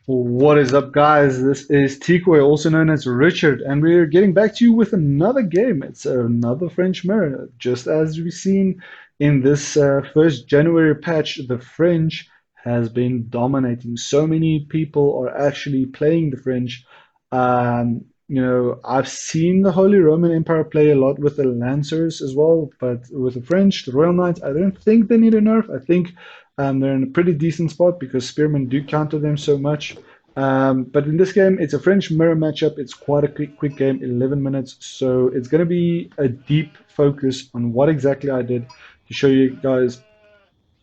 What is up, guys? This is Tikwe, also known as Richard, and we're getting back to you with another game. It's another French mirror. Just as we've seen in this first January patch, the French has been dominating. So many people are actually playing the French. I've seen the Holy Roman Empire play a lot with the Lancers as well, but with the French, the Royal Knights, I don't think they need a nerf. I think they're in a pretty decent spot because Spearmen do counter them so much. But in this game, it's a French mirror matchup. It's quite a quick game, 11 minutes. So it's going to be a deep focus on what exactly I did to show you guys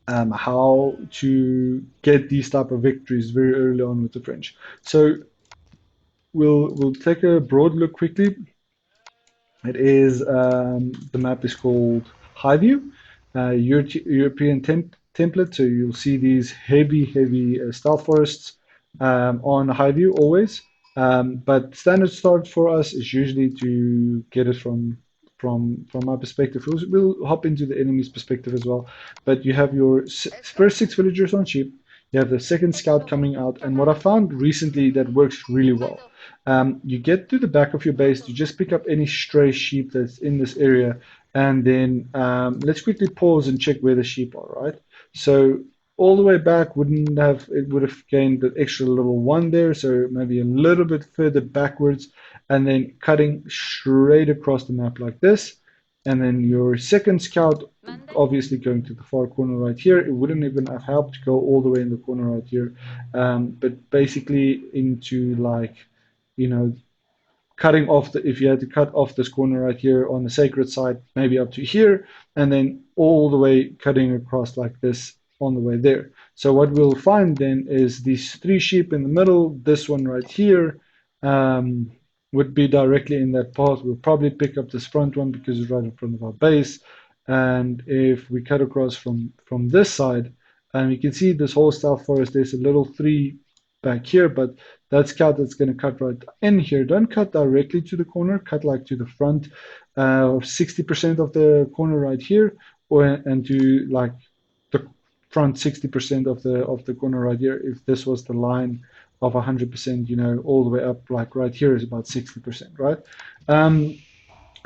how to get these type of victories very early on with the French. So we'll take a broad look quickly. It is the map is called High View, European template. So you'll see these heavy stealth forests on High View always. But standard start for us is usually to get it from my perspective. We'll hop into the enemy's perspective as well. But you have your first six villagers on sheep. You have the second scout coming out, and what I found recently that works really well. You get to the back of your base, you just pick up any stray sheep that's in this area, and then let's quickly pause and check where the sheep are, right? So all the way back would have gained the extra little one there, so maybe a little bit further backwards, and then cutting straight across the map like this. And then your second scout obviously going to the far corner right here. It wouldn't even have helped to go all the way in the corner right here, but basically into like, you know, cutting off if you had to cut off this corner right here on the sacred side, maybe up to here, and then all the way cutting across like this on the way there. So what we'll find then is these three sheep in the middle, this one right here, would be directly in that path. We'll probably pick up this front one because it's right in front of our base. And if we cut across from this side, and you can see this whole stealth forest, there's a little three back here, but that scout that's going to cut right in here. Don't cut directly to the corner, cut like to the front, 60% of the corner right here, and to like the front 60% of the corner right here. If this was the line of 100%, all the way up, like right here is about 60%, right?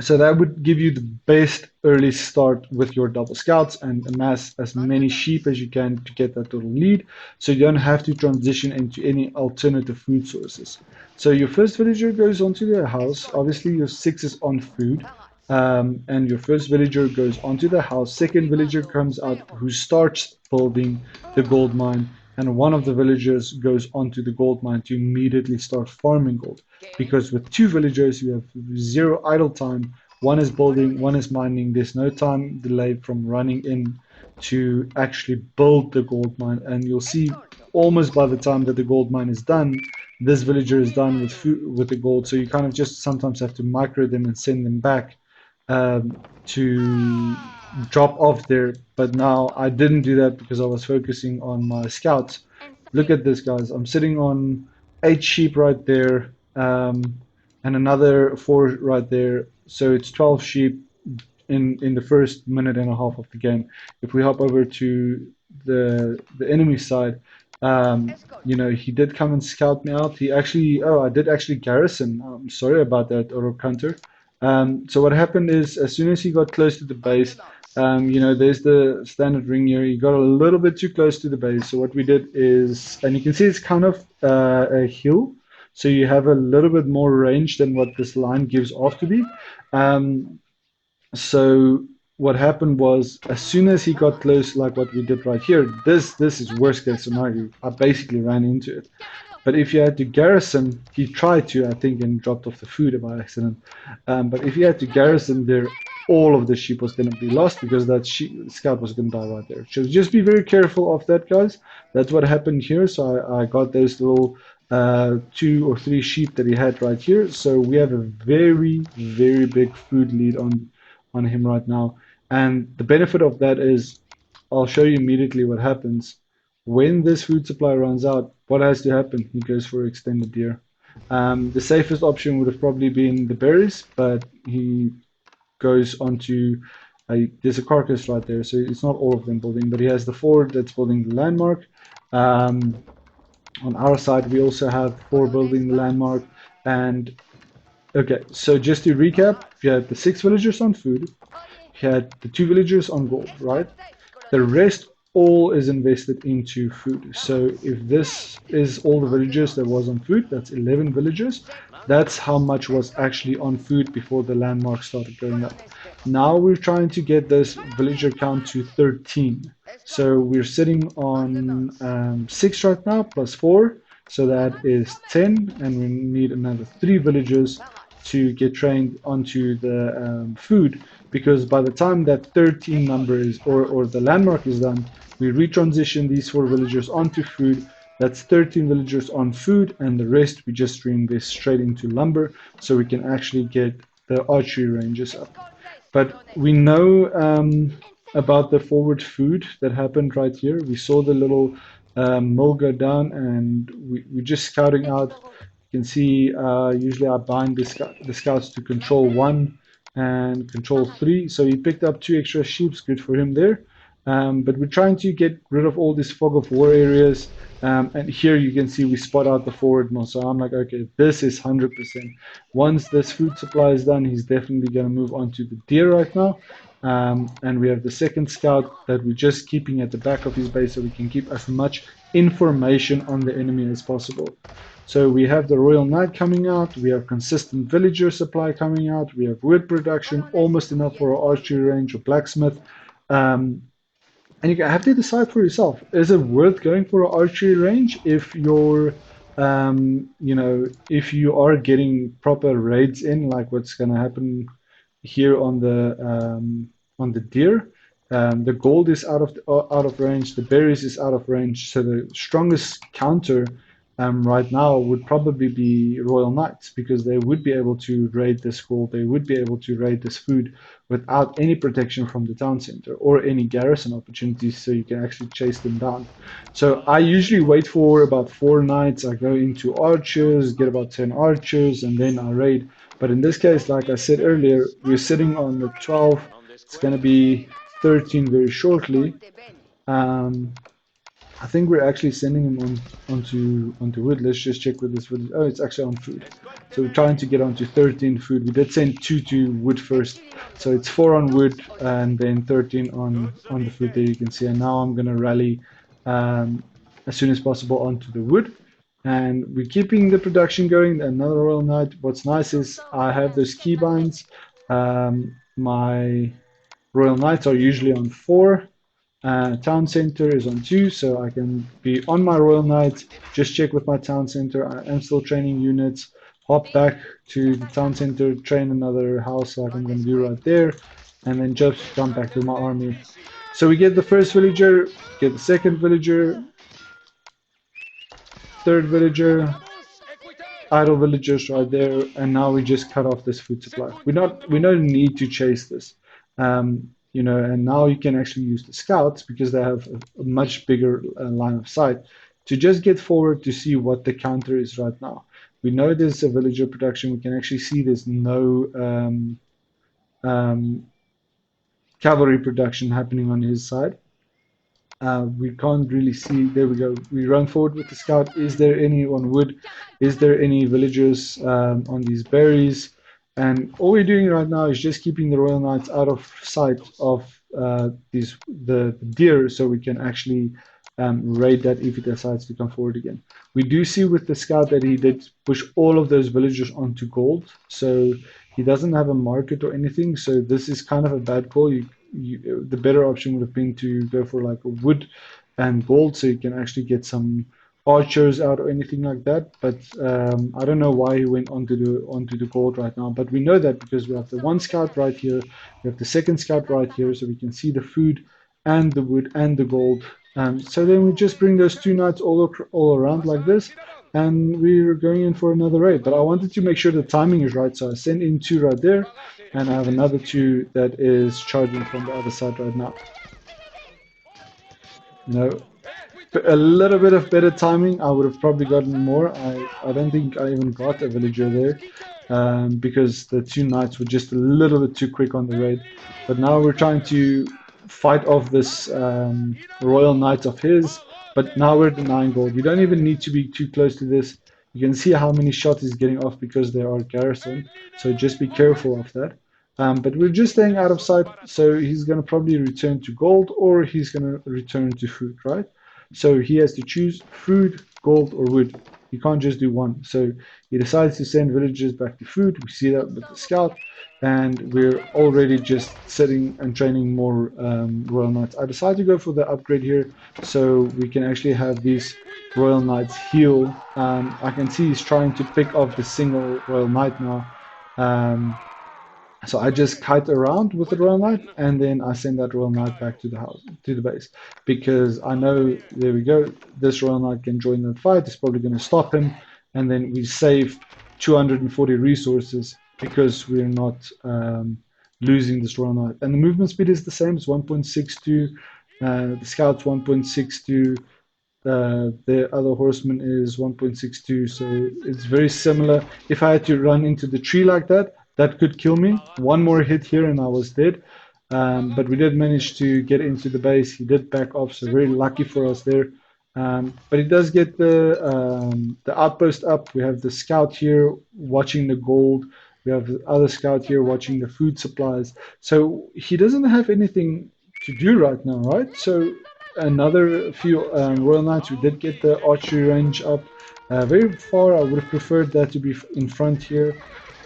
So that would give you the best early start with your double scouts and amass as many sheep as you can to get that little lead, so you don't have to transition into any alternative food sources. So your first villager goes onto their house. Obviously, your six is on food, and your first villager goes onto the house. Second villager comes out who starts building the gold mine, and one of the villagers goes onto the gold mine to immediately start farming gold. Because with two villagers, you have zero idle time. One is building, one is mining. There's no time delayed from running in to actually build the gold mine. And you'll see almost by the time that the gold mine is done, this villager is done with food, with the gold. So you kind of just sometimes have to micro them and send them back to drop off there. But now I didn't do that because I was focusing on my scouts. Look at this, guys. I'm sitting on 8 sheep right there, and another 4 right there. So it's 12 sheep in the first minute and a half of the game. If we hop over to the enemy side, he did come and scout me out. He actually, oh, I did actually garrison. I'm sorry about that, Oro Hunter. So what happened is, as soon as he got close to the base, there's the standard ring here. He got a little bit too close to the base. So what we did is, and you can see it's kind of a hill. So you have a little bit more range than what this line gives off to be. So what happened was, as soon as he got close, like what we did right here, this is worst case scenario. I basically ran into it. But if you had to garrison, he tried to, I think, and dropped off the food by accident. But if you had to garrison there, all of the sheep was going to be lost because that scout was going to die right there. So just be very careful of that, guys. That's what happened here. So I got those little 2 or 3 sheep that he had right here. So we have a very big food lead on him right now. And the benefit of that is, I'll show you immediately what happens. When this food supply runs out, what has to happen? He goes for extended deer. The safest option would have probably been the berries, but he goes onto there's a carcass right there, so it's not all of them building, but he has the 4 that's building the landmark. On our side, we also have four building the landmark. And okay, so just to recap, you had the six villagers on food, you had the two villagers on gold, right? The rest all is invested into food. So if this is all the villagers that was on food, that's 11 villagers. That's how much was actually on food before the landmark started going up. Now we're trying to get this villager count to 13. So we're sitting on 6 right now plus 4. So that is 10. And we need another 3 villagers to get trained onto the food, because by the time that 13 number is, or the landmark is done, we retransition these 4 villagers onto food. That's 13 villagers on food, and the rest we just reinvest straight into lumber so we can actually get the archery ranges up. But we know about the forward food that happened right here. We saw the little mill go down, and we're just scouting out. You can see usually I bind the scouts to control 1 and control 3. So he picked up 2 extra sheep, good for him there. But we're trying to get rid of all these fog of war areas. And here you can see we spot out the forward mill. So I'm like, okay, this is 100%. Once this food supply is done, he's definitely going to move on to the deer right now. And we have the second scout that we're just keeping at the back of his base so we can keep as much information on the enemy as possible. So we have the Royal Knight coming out, we have consistent villager supply coming out, we have wood production, almost enough for our archery range or blacksmith. Um, and you have to decide for yourself, is it worth going for an archery range if you're, if you are getting proper raids in, like what's going to happen here on the deer. The gold is out of range. The berries is out of range. So the strongest counter right now would probably be Royal Knights, because they would be able to raid this gold. They would be able to raid this food without any protection from the town center or any garrison opportunities, so you can actually chase them down. So I usually wait for about 4 nights. I go into archers, get about 10 archers, and then I raid. But in this case, like I said earlier, we're sitting on the 12. It's going to be 13 very shortly. Um, I think we're actually sending him onto wood. Let's just check with this wood. Oh, it's actually on food. So we're trying to get onto 13 food. We did send 2 to wood first. So it's 4 on wood and then 13 on the food there you can see. And now I'm going to rally um, as soon as possible onto the wood. And we're keeping the production going. Another Royal Knight. What's nice is I have those keybinds. My Royal Knights are usually on 4. Town center is on 2, so I can be on my Royal Knight, just check with my town center. I am still training units, hop back to the town center, train another house like I'm going to do right there, and then just jump back to my army. So we get the first villager, get the second villager, third villager, idle villagers right there, and now we just cut off this food supply. We don't need to chase this. And now you can actually use the scouts because they have a much bigger line of sight to just get forward to see what the counter is right now. We know there's a villager production. We can actually see there's no um, cavalry production happening on his side. We can't really see. There we go. We run forward with the scout. Is there any on wood? Is there any villagers on these berries? And all we're doing right now is just keeping the Royal Knights out of sight of the deer, so we can actually raid that if he decides to come forward again. We do see with the scout that he did push all of those villagers onto gold, so he doesn't have a market or anything. So this is kind of a bad call. The better option would have been to go for like a wood and gold, so you can actually get some archers out or anything like that. But I don't know why he went onto the gold right now. But we know that because we have the one scout right here, we have the second scout right here, so we can see the food and the wood and the gold. So then we just bring those 2 knights all around like this, and we're going in for another raid. But I wanted to make sure the timing is right, so I send in 2 right there, and I have another 2 that is charging from the other side right now. You know, a little bit of better timing, I would have probably gotten more. I don't think I even got a villager there because the 2 knights were just a little bit too quick on the raid. But now we're trying to fight off this royal knight of his, But now we're denying gold. You don't even need to be too close to this. You can see how many shots he's getting off because they are garrison. So just be careful of that. But we're just staying out of sight. So he's going to probably return to gold or he's going to return to food, right? So he has to choose food, gold, or wood. You can't just do one. So he decides to send villagers back to food. We see that with the scout. And we're already just sitting and training more Royal Knights. I decided to go for the upgrade here so we can actually have these Royal Knights heal. I can see he's trying to pick off the single Royal Knight now. Um, so I just kite around with the Royal Knight and then I send that Royal Knight back to the house, to the base. Because I know, there we go, this Royal Knight can join the fight, it's probably going to stop him, and then we save 240 resources because we're not losing this Royal Knight. And the movement speed is the same, it's 1.62, the Scout's 1.62, the other horseman is 1.62, so it's very similar. If I had to run into the tree like that, that could kill me. One more hit here and I was dead. But we did manage to get into the base. He did back off, so very lucky for us there. But he does get the outpost up. We have the scout here watching the gold. We have the other scout here watching the food supplies. So he doesn't have anything to do right now, right? So another few Royal Knights. We did get the archery range up very far. I would have preferred that to be in front here.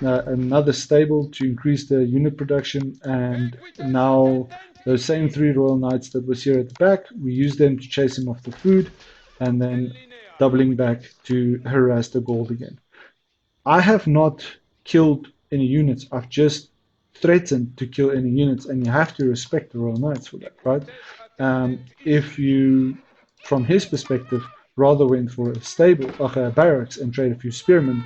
Another stable to increase the unit production, and now those same three Royal Knights that was here at the back, we use them to chase him off the food, and then doubling back to harass the gold again. I have not killed any units. I've just threatened to kill any units, and you have to respect the Royal Knights for that, right? If you, from his perspective, rather went for a stable, like a barracks, and trade a few spearmen,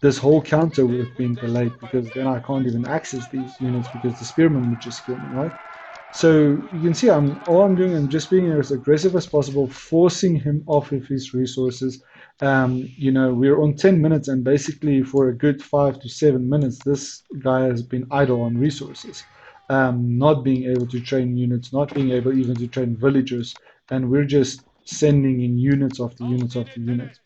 this whole counter would have been delayed because then I can't even access these units because the spearmen would just kill me, right? So you can see all I'm doing, I'm just being as aggressive as possible, forcing him off of his resources. We're on 10 minutes, and basically for a good 5 to 7 minutes, this guy has been idle on resources, not being able to train units, not being able even to train villagers, and we're just sending in units after units after units.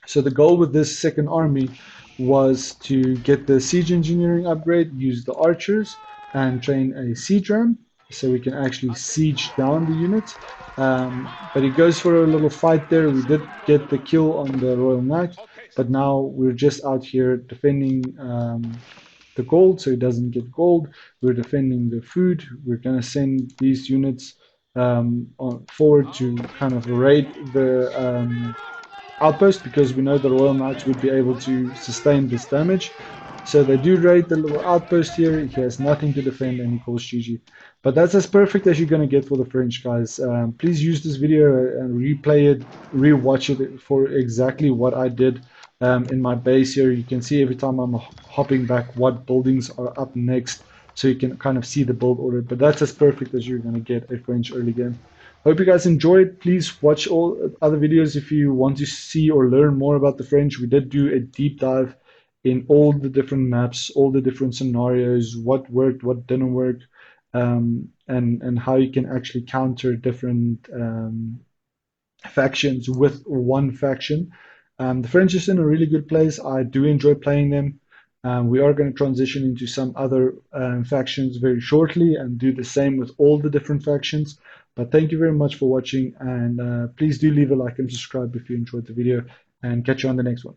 So the goal with this second army was to get the siege engineering upgrade, use the archers, and train a siege ram so we can actually siege down the units. But it goes for a little fight there. We did get the kill on the Royal Knight, but now we're just out here defending the gold so he doesn't get gold. We're defending the food. We're going to send these units forward to kind of raid the outpost because we know the Royal Knights would be able to sustain this damage. So they do raid the little outpost here. He has nothing to defend and he calls GG. But that's as perfect as you're going to get for the French, guys. Please use this video and replay it, rewatch it for exactly what I did in my base here. You can see every time I'm hopping back what buildings are up next, so you can kind of see the build order. But that's as perfect as you're going to get a French early game. Hope you guys enjoyed. Please watch all other videos if you want to see or learn more about the French. We did do a deep dive in all the different maps, all the different scenarios, what worked, what didn't work, and how you can actually counter different factions with one faction. The French is in a really good place. I do enjoy playing them. We are going to transition into some other factions very shortly and do the same with all the different factions. But thank you very much for watching, and please do leave a like and subscribe if you enjoyed the video, and catch you on the next one.